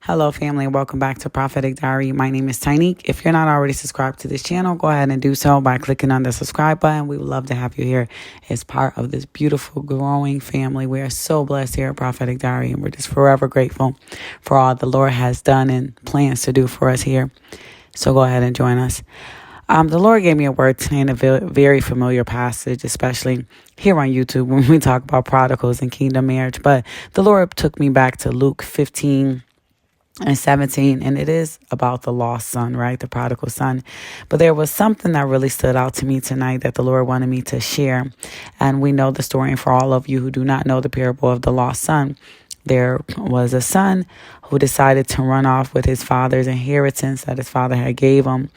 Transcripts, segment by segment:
Hello, family, and welcome back to Prophetic Diary. My name is Tiny. If you're not already subscribed to this channel, go ahead and do so by clicking on the subscribe button. We would love to have you here as part of this beautiful, growing family. We are so blessed here at Prophetic Diary, and we're just forever grateful for all the Lord has done and plans to do for us here. So go ahead and join us. The Lord gave me a word today in a very familiar passage, especially here on YouTube when we talk about prodigals and kingdom marriage. But the Lord took me back to Luke 15 and 17, and it is about the lost son, right? The prodigal son. But there was something that really stood out to me tonight that the Lord wanted me to share. And we know the story. And for all of you who do not know the parable of the lost son, there was a son who decided to run off with his father's inheritance that his father had gave him.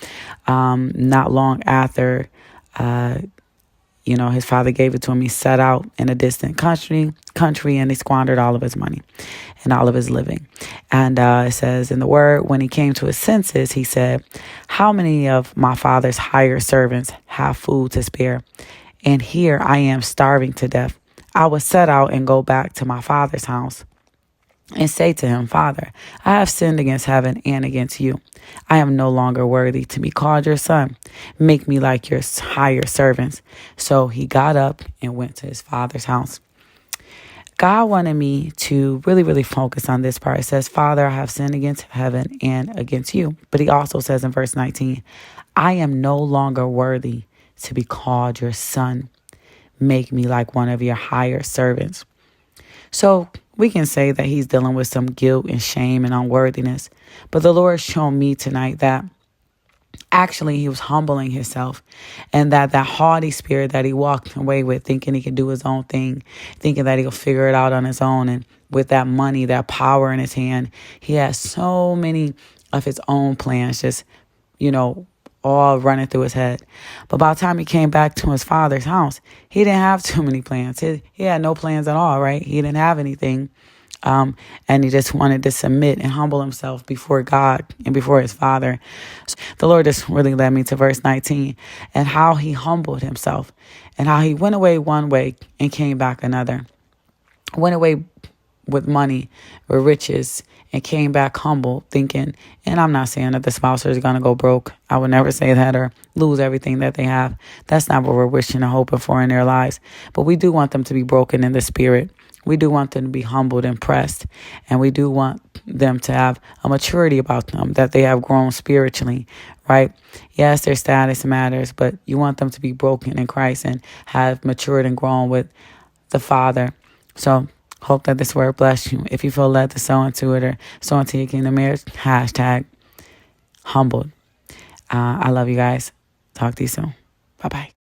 Not long after, his father gave it to him. He set out in a distant country, and he squandered all of his money and all of his living. And it says in the word, when he came to his senses, he said, "How many of my father's hired servants have food to spare? And here I am starving to death. I will set out and go back to my father's house and say to him, Father, I have sinned against heaven and against you. I am no longer worthy to be called your son. Make me like your hired servants." So he got up and went to his father's house. God wanted me to really focus on this part. It says, Father, I have sinned against heaven and against you. But he also says in verse 19, I am no longer worthy to be called your son. Make me like one of your hired servants. So we can say that he's dealing with some guilt and shame and unworthiness. But the Lord showed me tonight that actually he was humbling himself, and that haughty spirit that he walked away with, thinking he could do his own thing, thinking that he'll figure it out on his own. And with that money, that power in his hand, he has so many of his own plans, just, all running through his head. But by the time he came back to his father's house, he didn't have too many plans. He had no plans at all, right? He didn't have anything. And he just wanted to submit and humble himself before God and before his father. So the Lord just really led me to verse 19 and how he humbled himself and how he went away one way and came back another. Went away with money, with riches, and came back humble, thinking, and I'm not saying that the spouse is going to go broke. I would never say that, or lose everything that they have. That's not what we're wishing and hoping for in their lives. But we do want them to be broken in the spirit. We do want them to be humbled and pressed. And we do want them to have a maturity about them, that they have grown spiritually, right? Yes, their status matters, but you want them to be broken in Christ and have matured and grown with the Father. So hope that this word bless you. If you feel led to sow into it or sow into your kingdom marriage, #humbled. I love you guys. Talk to you soon. Bye-bye.